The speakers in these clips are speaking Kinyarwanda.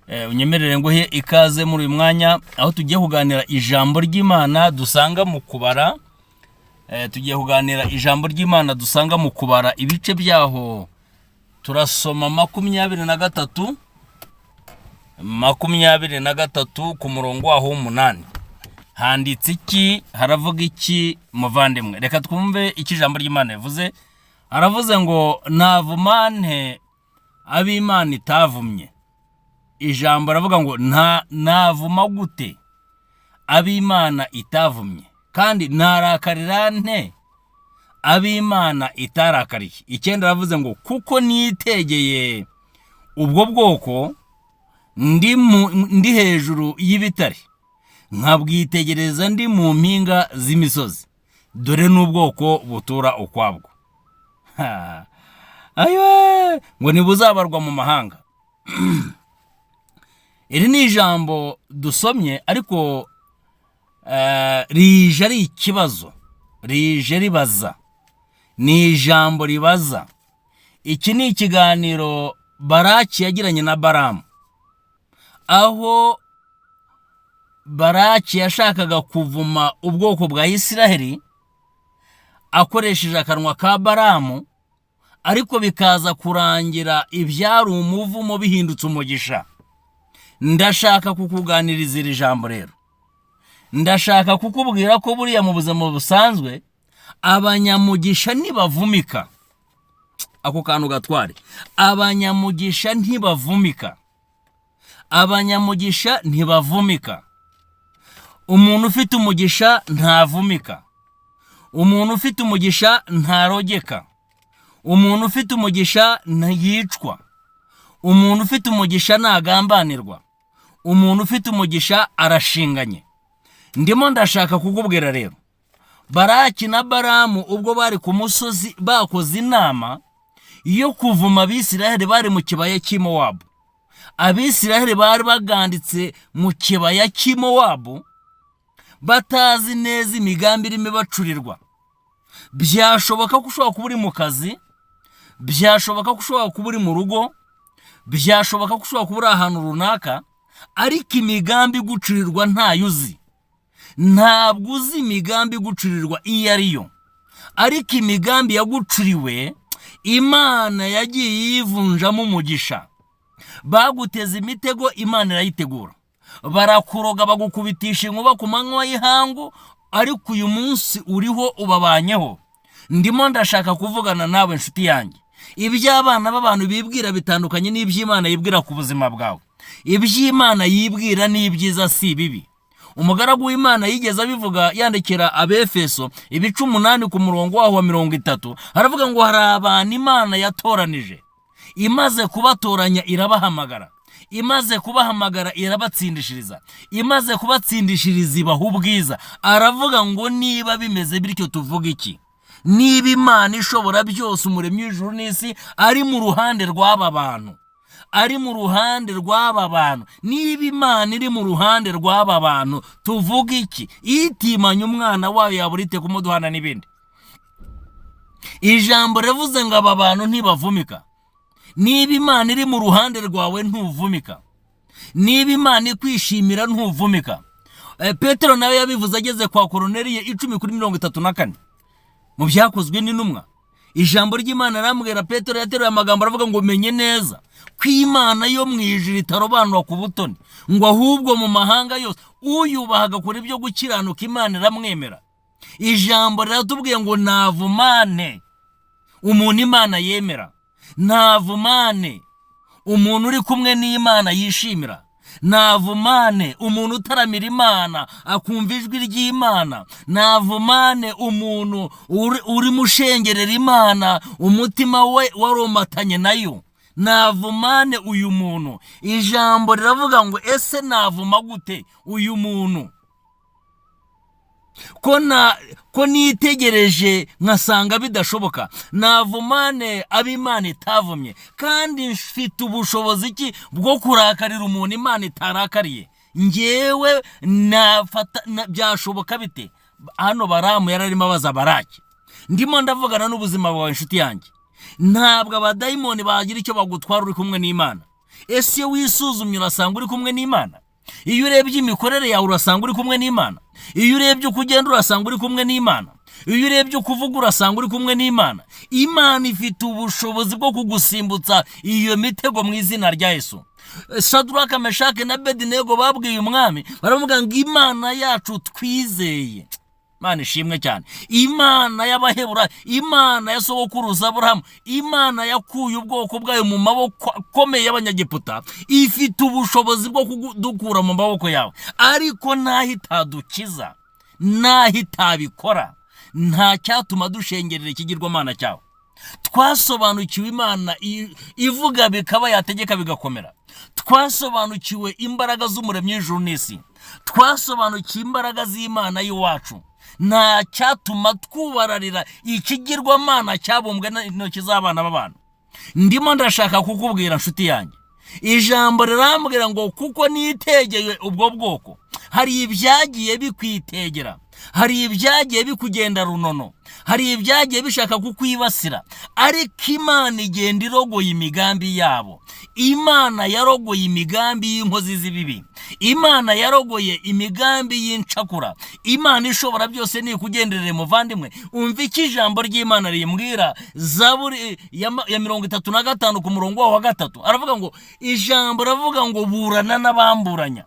unyemerere ngo he ikaze muri uyu mwanya aho tugiye kuganira ijambo ry'Imana dusanga mu kubara. Tugiye kuganira ijambo ry'Imana dusanga mu kubara ibice byaho. Turasoma 23 ku murongo waho 8. Handitse iki? Haravuga iki muvandimwe? Reka twumve iki ijambo ry'Imana yavuze. Aravuze ngo navumane ab'Imana itavumye. Ijambo aravuga ngo navuma gute ab'Imana itavumye, kandi narakarira nte ab'Imana itarakariye. Icyenda aravuze ngo kuko nitegeye ubwo bwoko ndi hejuru y'ibitare, nkabwitegereza ndi mu mpinga z'imisozi, dore n'ubwoko butura ukwabwo. Ayo ngo nibuzabarwa mu mahanga. Iri ni ijambo dusomye ariko rije ari ikibazo, rije ribaza, ni ijambo ribaza. Iki ni ikiganiro Baraki yagiranye na Baramu, aho Baraki yashakaga kuvuma ubwoko bwa Isiraheli akoresheje akanwa ka Baramu, ariko bikaza kurangira ibyari umuvumo bihindutse umugisha. Ndashaka kukuganiriza iri jambo rero. Ndashaka kukubwira ko buriya mu buzima busanzwe abanyamugisha ntibavumika. Ako kantu gatware. Abanyamugisha ntibavumika. Abanyamugisha ntibavumika. Umuntu ufite umugisha ntavumika. Umuntu ufite umugisha ntarogeka. Umuntu ufite umugisha ntiyicwa. Umuntu ufite umugisha ntagambanirwa. Umuntu ufite umugisha arashinganye. Ndimo ndashaka kukubwira rero, Baraki na Baramu ubwo bari ku musozi bakoze inama yo kuvuma Abisiraheli bari mu kibaya cy'Imowabu. Abisiraheli bari baganditse mu kibaya cy'Imowabu batazi neza imigambi irimo bacurirwa. Byashoboka ko ushobora kuba uri mu kazi, byashoboka ko ushobora kuba uri mu rugo, byashoboka ko ushobora kuba uri ahantu runaka, ariko imigambi gucurirwa ntayo uzi. Ntabwo uzi imigambi gucurirwa iyo ariyo, ariko imigambi yagucuriwe Imana yagiye yivunjamo umugisha. Baguteza imitego, Imana irayitegura. Barakuroga bagukubitisha inkuba ku manywa y'ihangu, ariko uyu munsi uriho ubabanyeho. Ndimo ndashaka kuvugana nawe nshuti yanjye. Iby'abana b'abantu bibwira bitandukanye n'iby'Imana yibwira ku buzima bwawe. Iby'Imana yibwira ni ibyiza si bibi. Umugaragu w'Imana yigeze abivuga yandikira Abefeso 8 ku murongo waho wa 30. Aravuga ngo hari abantu Imana yatoranije, imaze kubatoranya irabahamagara, imaze kubahamagara irabatsindishiriza, imaze kubatsindishiriza ibaha ubwiza. Aravuga ngo niba bimeze bityo tuvuga iki? Niba Imana ishobora byose, umuremyi w'ijuru n'isi, ari mu ruhande rw'aba bantu, ari mu ruhande rw'aba bantu, niba Imana iri mu ruhande rw'aba bantu tuvuga iki? Itimanye umwana wayo yaburite kumuduhana n'ibindi. Ijambo revuze ngo aba bantu ntibavumika. Niba Imana iri mu ruhande rwawe ntuvumika. Niba Imana ikwishimira ntuvumika. Petero nawe yabivuze ageze kwa Koroneliye 10:34 mu byakozwe n'intumwa. Ijambo ry'Imana ramubwira Petero yateruye amagambo aravuga ngo menye neza ko Imana yo mu ijuru itarobanura ku butoni, ngo ahubwo mu mahanga yose uyubahaga kuri byo gukiranuka Imana iramwemera. Ijambo riratubwiye ngo navumane umuntu Imana yemera, navumane umuntu uri kumwe n'Imana yishimira, navumane umuntu utaramira Imana akumva ijwi ry'Imana, navumane umuntu uri mushengerera Imana umutima we waromatanye nayo, navumane uyu muntu. Ijambo riravuga ngo ese navuma gute uyu muntu? Ko nitegereje nkasanga bidashoboka. Navumane ab'Imana itavumye, kandi mfite ubushobozi ki bwo kurakarira umuntu Imana itarakariye? Ngewe byashoboka bite? Hano Baramu yararimo abaza Baraki. Ndimo ndavugana n'ubuzima bwawe nshuti yanjye. Ntabwo abadayimoni bagira icyo bagutwara uri kumwe n'Imana. ese iyo wisuzumye urasanga uri kumwe n'Imana? Iyo urebye imikorere yawe urasanga uri kumwe n'Imana? Iyo urebye uko ugenda urasanga uri kumwe n'Imana? Iyo urebye uko uvuga urasanga uri kumwe n'Imana? Imana ifite ubushobozi bwo kugusimbutsa iyo mitego mu izina rya Yesu. Shadraka, Meshaki na Abedinego babwiye umwami, baravuga ngo Imana yacu twizeye. Imana ishimwe cyane. Imana y'Abaheburayo, Imana ya sogokuruza Aburahamu, Imana yakuye ubwoko bwayo mu maboko akomeye y'Abanyagiputa, ifite ubushobozi bwo kudukura mu maboko yawe. Ariko ntaho itadukiza, ntaho itabikora, nta cyatuma dushengerera ikigirwamana cyawe. Twasobanukiwe Imana ivuga bikaba, yategeka bigakomera. Twasobanukiwe imbaraga z'Umuremyi w'ijuru n'isi. Twasobanukiwe imbaraga z'Imana y'iwacu. Nta cyatuma twubararira ikigirwamana cyabumbwe n'intoki z'abana b'abantu. Ndimo ndashaka kukubwira nshuti yanjye, ijambo rirambwira ngo kuko nitegeye ubwo bwoko, hari ibyagiye bikwitegera, hari ibyagiye bikugenda runono, hari ibyagiye bishaka kukwibasira, ariko Imana igenda irogoye imigambi yabo. Imana yarogoye imigambi y'inkozi z'ibibi, Imana yarogoye imigambi y'incakura. Imana ishobora byose nikugenderere muvandimwe. Umva iki ijambo ry'Imana rimbwira, Zaburi ya 35 ku murongo wa 3. Aravuga ngo ijambo ravuga ngo burana n'abamburanya,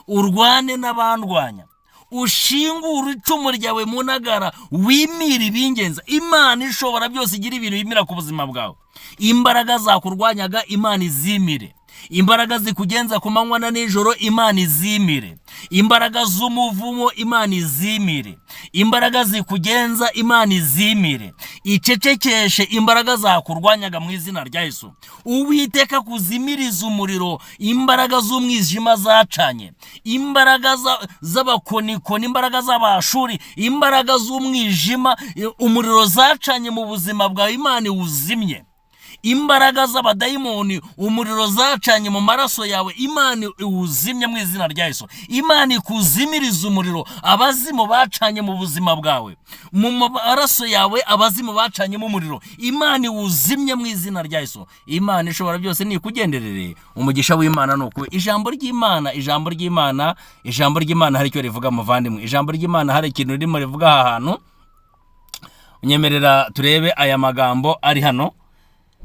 urwane n'abandwanya, ushingura icumu ryawe mu ntagara, wimira ibingenza. Imana ishobora byose igira ibintu yimira ku buzima bwawe. Imbaraga zakurwanyaga Imana izimire, imbaraga zikugenza ku manywa na nijoro Imana izimire, imbaraga z'umuvumo Imana izimire, imbaraga zikugenza Imana izimire, icecekeshe imbaraga zakurwanyaga mu izina rya Yesu. Uwiteka kuzimiriza umuriro imbaraga z'umwijima zacanye, imbaraga z'abakonikoni, imbaraga z'Abashuri, imbaraga z'umwijima, umuriro zacanye mu buzima bwawe, Imana uzimye. Imbaraga z'abadayimoni, umuriro zacanye mu maraso yawe, Imana iwuzimye mu izina rya Yesu. Imana ikuzimiriza umuriro abazimu bacanye mu buzima bwawe, mu maraso yawe abazimu bacanye mu muriro, Imana iwuzimye mu izina rya Yesu. Imana ishobora byose nikugenderere. Umugisha w'Imana nuko ijambo ry'Imana, ijambo ry'Imana, ijambo ry'Imana hari icyo rivuga muvandimwe. Ijambo ry'Imana hari ikintu ririmo rivuga aha hantu. Unyemerera turebe aya magambo ari hano.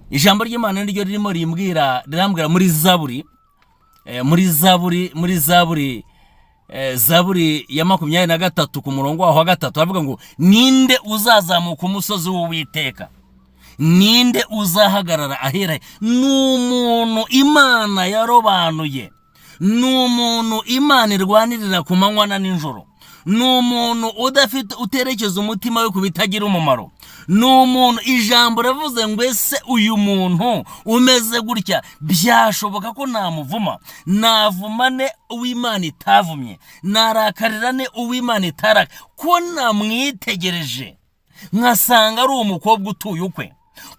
Ijambo ry'Imana niryo ririmo rirambwira muri Zaburi, Zaburi ya 23 ku murongo wa 3. Avuga ngo ninde uzazamuka umusozi w'Uwiteka, ninde uzahagarara ahera? N'umuntu Imana yarobanuye, n'umuntu Imana irwanirira ku manywa na nijoro, n'umuntu udafite uterekeza umutima we kubitagira umumaro, n'umuntu. Ijambo ravuze ngo ese uyu muntu umeze gutya byashoboka ko namuvuma? Navumane uw'Imana itavumye, narakarirane uw'Imana itaraka? Ko namwitegereje nkasanga ari umukobwa utuye ukwe,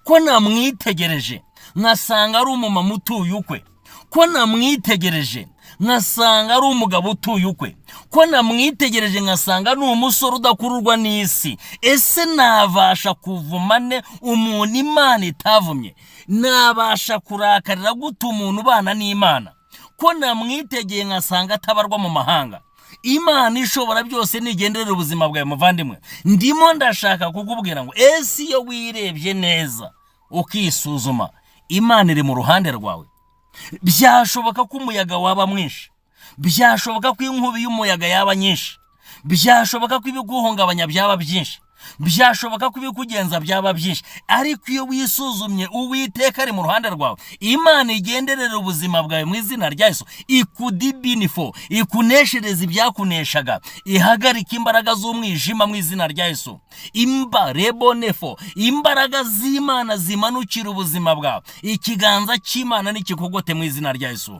ko namwitegereje nkasanga ari umumama utuye ukwe, ko namwitegereje nkasanga ari umugabo utuye ukwe, ko namwitegereje nkasanga ni umusore udakururwa n'isi. Ese nabasha kuvumane umuntu Imana itavumye? Nabasha kurakarira gute umuntu ubana n'Imana? Ko namwitegeye nkasanga atabarwa mu mahanga. Imana ishobora byose nigenderera ubuzima bwawe muvandimwe. Ndimo ndashaka kukubwira ngo ese iyo wirebye neza ukisuzuma, Imana iri mu ruhande rwawe. Byashoboka ko umuyaga waba mwinshi, byashoboka ko inkubi y'umuyaga yaba nyinshi, byashoboka ko ibiguhungabanya byaba byinshi, byashoboka ko ibikugenza byaba byinshi, ariko iyo wisuzumye Uwiteka ari mu ruhande rwawe, Imana igenderera ubuzima bwawe mu izina rya Yesu. Ikudibinifo, ikuneshereza ibyakuneshaga, ihagarika imbaraga z'umwijima mu izina rya Yesu. Rebonefo, imbaraga z'Imana zimanukira ubuzima bwawe, ikiganza cy'Imana nikikugote mu izina rya Yesu.